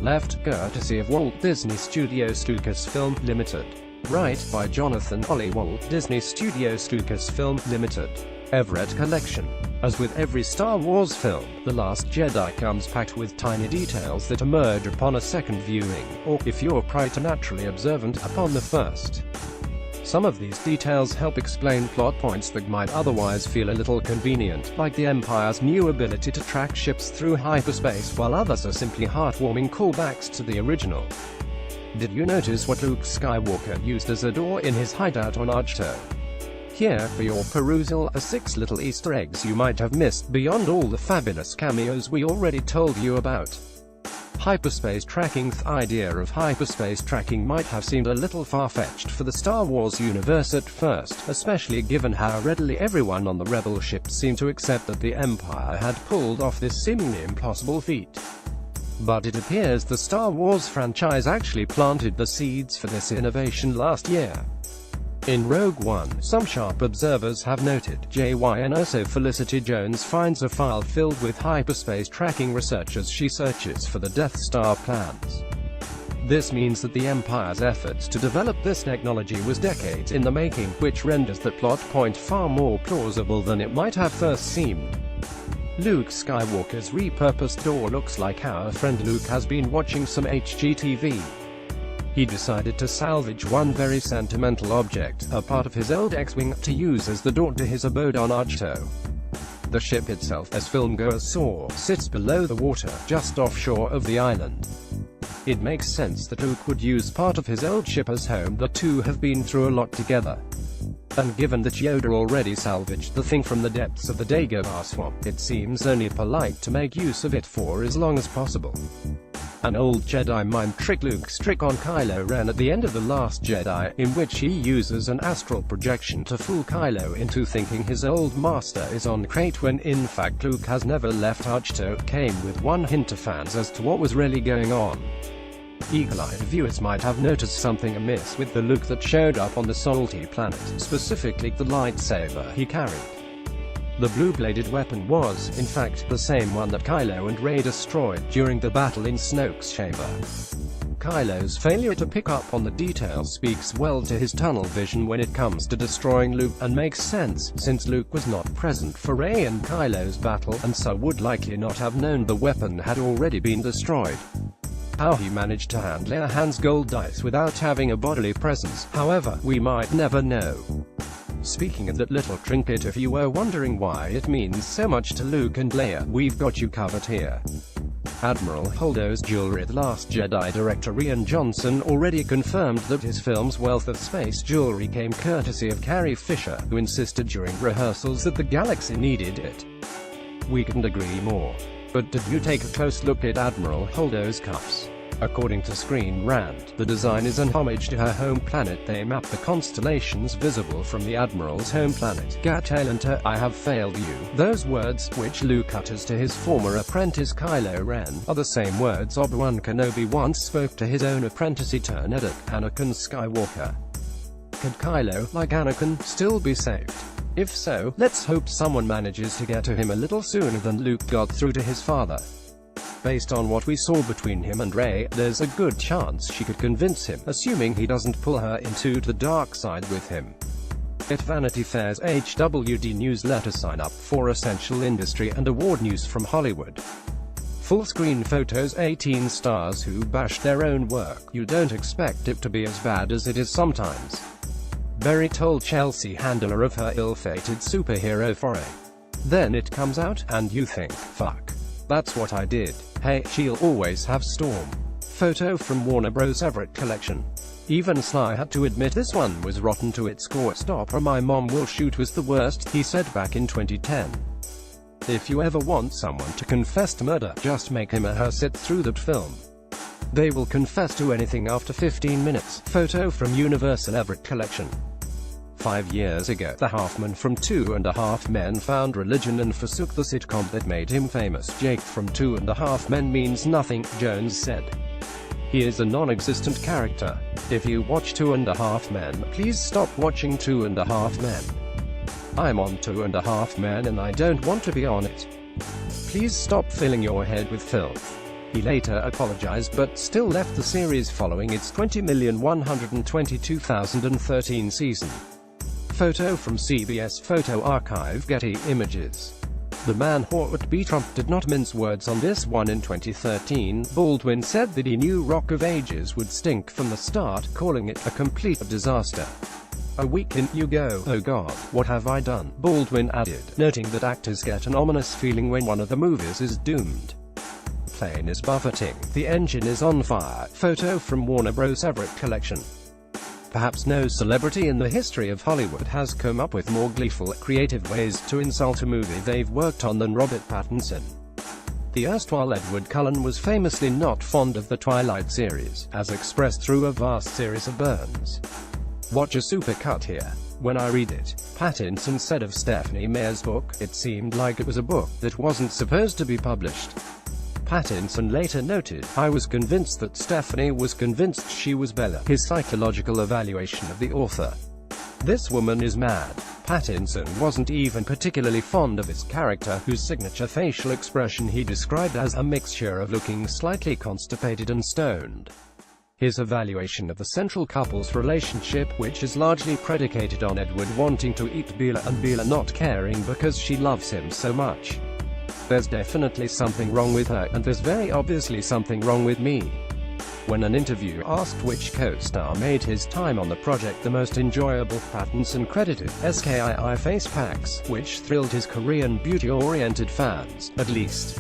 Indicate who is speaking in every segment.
Speaker 1: left, courtesy of Walt Disney Studios Lucasfilm Limited. Right by Jonathan OlleyWalt, Disney Studios Lucasfilm Limited. Everett Collection. As with every Star Wars film, The Last Jedi comes packed with tiny details that emerge upon a second viewing, or, if you're preternaturally observant, upon the first. Some of these details help explain plot points that might otherwise feel a little convenient, like the Empire's new ability to track ships through hyperspace, while others are simply heartwarming callbacks to the original. Did you notice what Luke Skywalker used as a door in his hideout on Ahch-To? Here, for your perusal, are 6 little Easter eggs you might have missed beyond all the fabulous cameos we already told you about. Hyperspace tracking. The idea of hyperspace tracking might have seemed a little far-fetched for the Star Wars universe at first, especially given how readily everyone on the Rebel ship seemed to accept that the Empire had pulled off this seemingly impossible feat. But it appears the Star Wars franchise actually planted the seeds for this innovation last year. In Rogue One, some sharp observers have noted, JYNSO Felicity Jones finds a file filled with hyperspace tracking research as she searches for the Death Star plans. This means that the Empire's efforts to develop this technology was decades in the making, which renders the plot point far more plausible than it might have first seemed. Luke Skywalker's repurposed door looks like our friend Luke has been watching some HGTV. He decided to salvage one very sentimental object, a part of his old X-Wing, to use as the door to his abode on Ahch-To. The ship itself, as filmgoers saw, sits below the water, just offshore of the island. It makes sense that Luke would use part of his old ship as home. The two have been through a lot together. And given that Yoda already salvaged the thing from the depths of the Dagobah swamp, it seems only polite to make use of it for as long as possible. An old Jedi mind trick Luke's trick on Kylo Ren at the end of The Last Jedi, in which he uses an astral projection to fool Kylo into thinking his old master is on Crate when in fact Luke has never left Ahch-To, came with one hint to fans as to what was really going on. Eagle-eyed viewers might have noticed something amiss with the Luke that showed up on the salty planet, specifically the lightsaber he carried. The blue-bladed weapon was, in fact, the same one that Kylo and Rey destroyed during the battle in Snoke's chamber. Kylo's failure to pick up on the details speaks well to his tunnel vision when it comes to destroying Luke, and makes sense, since Luke was not present for Rey and Kylo's battle, and so would likely not have known the weapon had already been destroyed. How he managed to handle Han's gold dice without having a bodily presence, however, we might never know. Speaking of that little trinket, if you were wondering why it means so much to Luke and Leia, we've got you covered here. Admiral Holdo's jewelry. The Last Jedi director Rian Johnson already confirmed that his film's wealth of space jewelry came courtesy of Carrie Fisher, who insisted during rehearsals that the galaxy needed it. We couldn't agree more. But did you take a close look at Admiral Holdo's cuffs? According to Screen Rant, the design is an homage to her home planet. They map the constellations visible from the Admiral's home planet, Gatalanta. I have failed you. Those words, which Luke utters to his former apprentice Kylo Ren, are the same words Obi-Wan Kenobi once spoke to his own apprentice-turned-adult, Anakin Skywalker. Could Kylo, like Anakin, still be saved? If so, let's hope someone manages to get to him a little sooner than Luke got through to his father. Based on what we saw between him and Rey, there's a good chance she could convince him, assuming he doesn't pull her into the dark side with him. At Vanity Fair's HWD newsletter, sign up for essential industry and award news from Hollywood. Full-screen photos. 18 stars who bash their own work. You don't expect it to be as bad as it is sometimes. Berry told Chelsea Handler of her ill-fated superhero foray. Then it comes out, and you think, fuck. That's what I did. Hey, she'll always have Storm. Photo from Warner Bros. Everett Collection. Even Sly had to admit this one was rotten to its core. Stop or my mom will shoot was the worst, he said back in 2010. If you ever want someone to confess to murder, just make him or her sit through that film. They will confess to anything after 15 minutes. Photo from Universal Everett Collection. 5 years ago, the half-man from 2.5 Men found religion and forsook the sitcom that made him famous. Jake from 2.5 Men means nothing, Jones said. He is a non-existent character. If you watch 2.5 Men, please stop watching 2.5 Men. I'm on 2.5 Men and I don't want to be on it. Please stop filling your head with filth. He later apologized but still left the series following its 20,122,013 season. Photo from CBS Photo Archive. Getty Images. The man Walt B. Trump did not mince words on this one. In 2013, Baldwin said that he knew Rock of Ages would stink from the start, calling it a complete disaster. A week in, you go, "Oh God, what have I done?" Baldwin added, noting that actors get an ominous feeling when one of the movies is doomed. Plane is buffeting, the engine is on fire. Photo from Warner Bros. Everett Collection. Perhaps no celebrity in the history of Hollywood has come up with more gleeful, creative ways to insult a movie they've worked on than Robert Pattinson. The erstwhile Edward Cullen was famously not fond of the Twilight series, as expressed through a vast series of burns. Watch a supercut here. When I read it, Pattinson said of Stephenie Meyer's book, it seemed like it was a book that wasn't supposed to be published. Pattinson later noted, "I was convinced that Stephenie was convinced she was Bella." His psychological evaluation of the author. "This woman is mad." Pattinson wasn't even particularly fond of his character, whose signature facial expression he described as a mixture of looking slightly constipated and stoned. His evaluation of the central couple's relationship, which is largely predicated on Edward wanting to eat Bella and Bella not caring because she loves him so much. "There's definitely something wrong with her, and there's very obviously something wrong with me." When an interviewer asked which co-star made his time on the project the most enjoyable, Pattinson credited SKII face packs, which thrilled his Korean beauty-oriented fans, at least.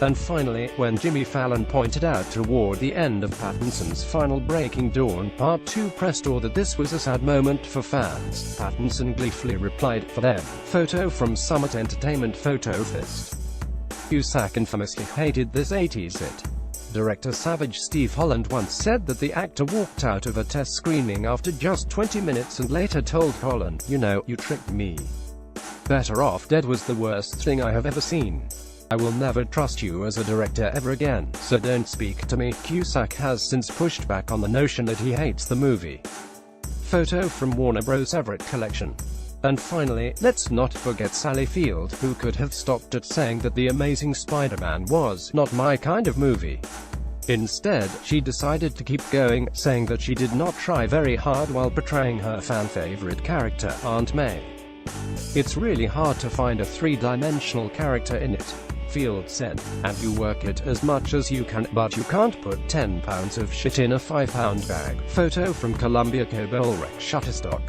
Speaker 1: And finally, when Jimmy Fallon pointed out toward the end of Pattinson's final Breaking Dawn Part 2 press tour that this was a sad moment for fans, Pattinson gleefully replied, "For them." Photo from Summit Entertainment. Photo Fist. Cusack infamously hated this 80s hit. Director Savage Steve Holland once said that the actor walked out of a test screening after just 20 minutes and later told Holland, "You know, you tricked me. Better Off Dead was the worst thing I have ever seen. I will never trust you as a director ever again, so don't speak to me." Cusack has since pushed back on the notion that he hates the movie. Photo from Warner Bros. Everett Collection. And finally, let's not forget Sally Field, who could have stopped at saying that The Amazing Spider-Man was not my kind of movie. Instead, she decided to keep going, saying that she did not try very hard while portraying her fan-favorite character, Aunt May. "It's really hard to find a three-dimensional character in it," Field said, "and you work it as much as you can, but you can't put 10 pounds of shit in a 5-pound bag." Photo from Columbia. Kobolrek Shutterstock.